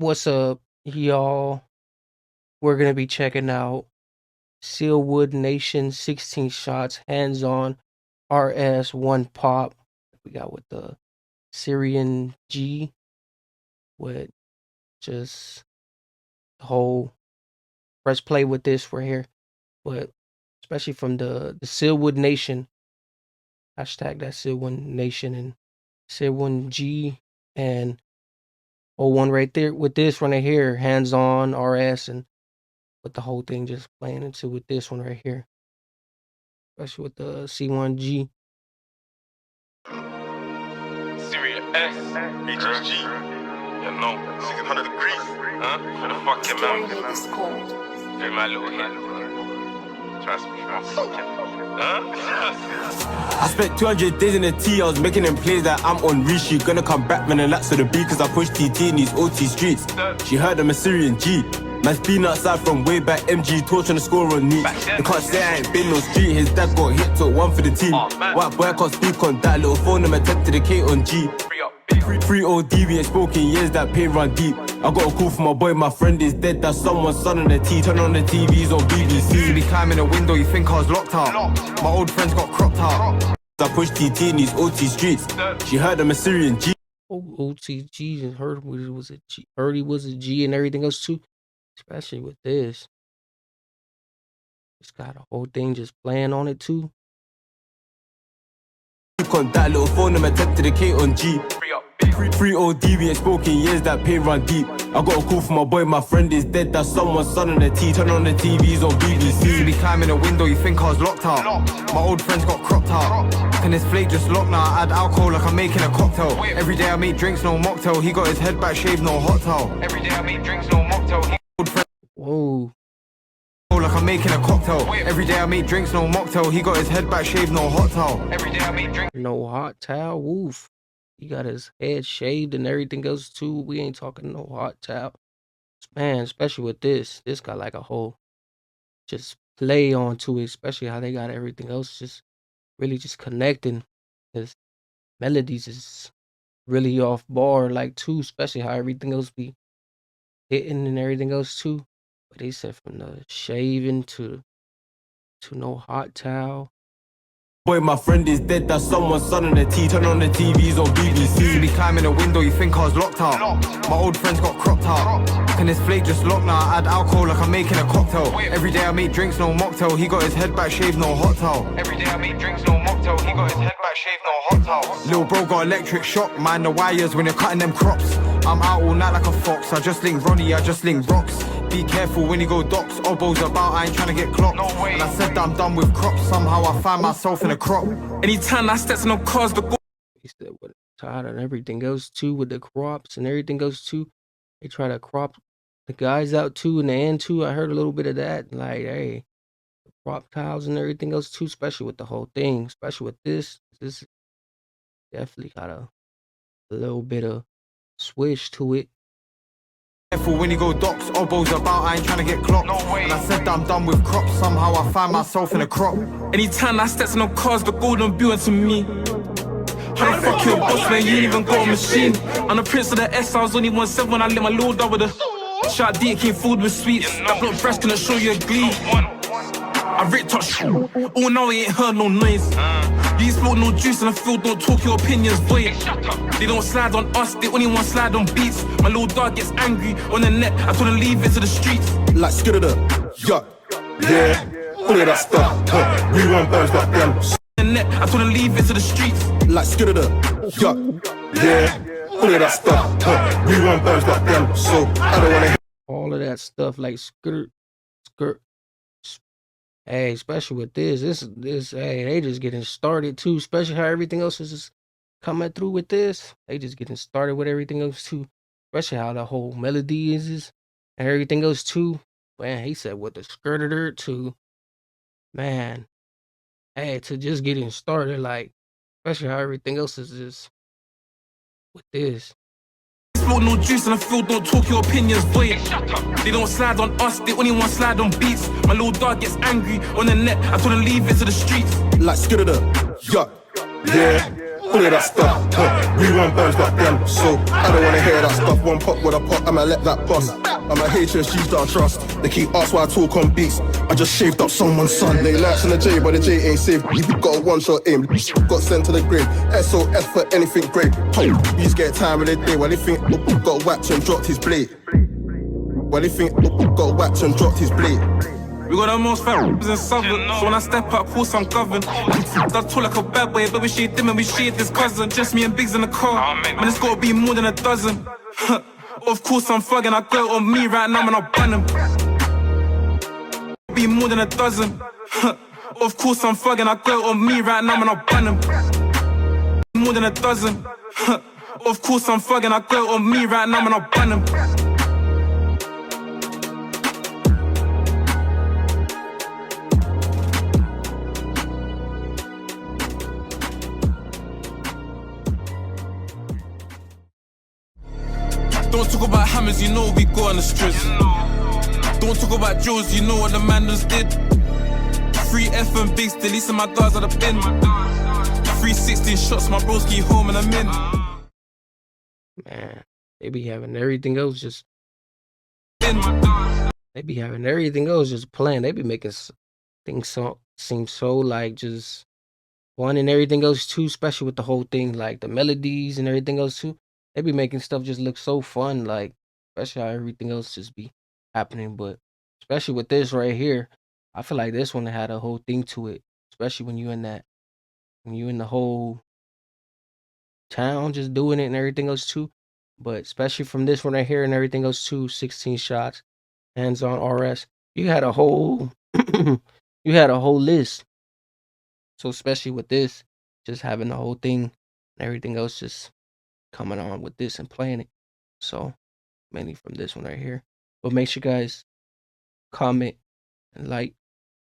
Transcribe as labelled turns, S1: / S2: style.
S1: What's up, y'all? We're gonna be checking out Sealwood Nation 16 shots, hands-on RS OnePop. We got with the Syrian G with just the whole press play with this right here. But especially from the Sealwood Nation. Hashtag that Sealwood Nation and Sealwood G and one right there with this one right here, hands-on RS, and with the whole thing just playing into with this one right here, especially with the C1G.
S2: Syrian S, HxndsOn, you know, 600 degrees, huh? For the fucking man, hear my little hit. Trust me,
S3: I spent 200 days in the T, I was making them plays like I'm on Rishi. Gonna come back, man, and laps to the B, cause I push TT in these OT streets. She heard I'm a Syrian G. Man's been outside from way back, MG, torch on the score on knee. They can't say I ain't been no street, his dad got hit, took one for the team. White boy can't speak on that, little phone, I'm attempted to K on G. Free OD, we ain't spoken years, that pain run deep. I got a call from my boy, my friend is dead, that's someone's son on the T. Turn on the TVs on BBC.
S4: Be climbing the window, you think I was locked out. My old friends got cropped out.
S3: I push TT in these OT streets. She heard I'm a Syrian G.
S1: OTG and heard he was a G, heard he was a G and everything else too. Especially with this. It's got a whole thing just playing on it too.
S3: On that little phone, I'm attempted to K on G. Free OD, we ain't spoken years, that pain run deep. I got a call from my boy, my friend is dead, that's someone's son on the T. Turn on the TVs on BBC.
S4: Be climbing the window, you think I was locked out. My old friends got cropped out. And his flake just locked now, I add alcohol like I'm making a cocktail. Every day I make drinks, no mocktail. He got his head back shaved, no hot towel. Every day I make drinks, no mocktail. Old friends.
S1: Whoa.
S4: Like I'm making a cocktail. Every day I make drinks, no mocktail. He got his head back shaved, no hot towel. Every day I make drinks.
S1: No hot towel, woof. He got his head shaved and everything else too. We ain't talking no hot towel. Man, especially with this got like a whole just play onto it, especially how they got everything else just really just connecting. His melodies is really off bar like too, especially how everything else be hitting and everything else too. But they said from the shaving to no hot towel.
S3: Boy, my friend is dead, that's someone's son on the T. Turn on the TVs on BBC.
S4: Be climbing the window, you think I was locked out. My old friends got cropped out. And his flake just locked now, I add alcohol like I'm making a cocktail. Every day I make drinks, no mocktail. He got his head back shaved, no hot towel. Every day I make drinks, no mocktail. He got his head back shaved, no hot towel. Little bro got electric shock, mind the wires when you're cutting them crops. I'm out all night like a fox, I just link Ronnie, I just link rocks. Be careful when you go docks, elbows about, I ain't trying to get clocked. No way. And I said that I'm done with crops, somehow I find myself in a crop. Anytime I step in them cars, the go.
S1: He said with tired and everything goes too with the crops and everything goes too. They try to crop the guys out too in the end too. I heard a little bit of that. Like, hey, the crop tiles and everything else too, especially with the whole thing, especially with this. This definitely got a little bit of swish to it.
S4: Careful when you go docks, elbows about, I ain't trying to get clocked. No way. And I said that I'm done with crops, somehow I find myself in a crop. Anytime I step in them cars, the golden beauty to me. How the fuck you a boss, man, you ain't even got a machine. I'm the prince of the S, I was only 1-7 when I let my load up with a shot D, came food with sweets. That block fresh gonna show you a glee. I ripped touch, oh now he ain't heard no noise. You smoke no juice in the field, don't talk your opinions, boy. They don't slide on us, they only want slide on beats. My little dog gets angry on the net, I told him leave it to the streets.
S5: Like skid of the yuck, yeah, all of that stuff. We run birds like them.
S4: The net, I told him leave it to the streets.
S5: Like skid of the yuck, yeah, all of that stuff. We run birds like them, so I don't wanna hear
S1: all of that stuff like skirt. Hey, especially with this, hey, they just getting started too. Especially how everything else is just coming through with this. They just getting started with everything else too. Especially how the whole melody is and everything else too. Man, he said with the skirter too. Man, hey, to just getting started, like, especially how everything else is just with this.
S4: Smoke no juice in the field, don't talk your opinions, boy. They don't slide on us, they only want slide on beats. My little dog gets angry on the net, I told him leave it to the streets.
S5: like skid of the yuck, yeah, all of that stuff. We run burns like them, so I don't wanna hear that stuff. One pop with a pop, I'ma let that bust. I'm a HxndsOn that I trust. They keep asking why I talk on beats. I just shaved up someone's son. They likes in the J, but the J ain't safe. You got a one-shot aim, got sent to the grave. SOS for anything great. We just get time of the day. While they think got whacked and dropped his blade. While they think got whacked and dropped his blade.
S4: We got the most fat in Southern, so when I step up, course I'm governed. I talk like a bad boy, but we shade them and we shade this cousin. Just me and Biggs in the car, man, it's gotta be more than a dozen. Of course I'm fucking, I got it on me right now, man, I'll ban them. Be more than a dozen. Of course I'm fucking, I got it on me right now, man, I'll ban them. More than a dozen. Of course I'm fucking, I got it on me right now, man, I'll ban them. Don't talk about hammers, you know we go on the strips. Don't talk about Joes, you know what the man just did. 3 F and Bigs, deleting my guards out the bin. 16 shots, my broski home and I'm in.
S1: Man, they be having everything else just.
S4: In.
S1: They be having everything else just playing. They be making things seem so like just fun and everything else too, especially with the whole thing, like the melodies and everything else too. They be making stuff just look so fun, like especially how everything else just be happening. But especially with this right here, I feel like this one had a whole thing to it. Especially when you in the whole town just doing it and everything else too. But especially from this one right here and everything else too, 16 shots, HxndsOn RS. You had a whole list. So especially with this, just having the whole thing and everything else just coming on with this and playing it. So mainly from this one right here. But make sure you guys comment and like